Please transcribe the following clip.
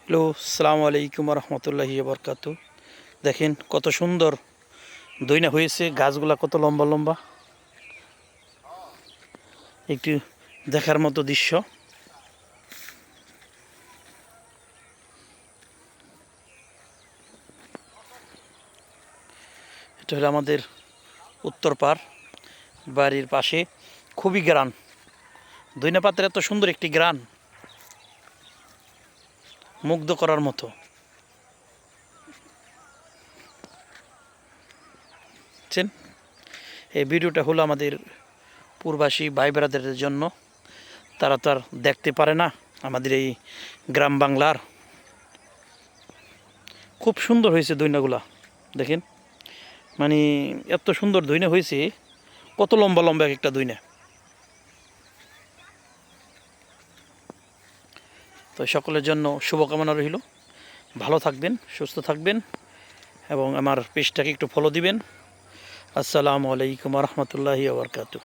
Hello, আসসালামু আলাইকুম রহমতুল্লাহি বরকাতু। দেখেন কত সুন্দর দইনা হয়েছে, গাছগুলা কত লম্বা লম্বা, একটু দেখার মতো দৃশ্য। এটা হলো আমাদের উত্তর পাড়, বাড়ির পাশে। খুবই গ্রান, দইনা পাতার এত সুন্দর একটি গ্রান, মুগ্ধ করার মতো। বুঝছেন, এই ভিডিওটা হলো আমাদের পূর্বাসী ভাই ব্রাদারদের জন্য। তারা তো আর দেখতে পারে না আমাদের এই গ্রাম বাংলার। খুব সুন্দর হয়েছে দইনাগুলা, দেখেন। মানে এত সুন্দর দইনা হয়েছে, কত লম্বা লম্বা এক একটা দইনা। তো সকলের জন্য শুভকামনা রইল। ভালো থাকবেন, সুস্থ থাকবেন এবং আমার পেজটাকে একটু ফলো দিবেন। আসসালামু আলাইকুম রহমতুল্লাহি ওয়া বারাকাতুহু।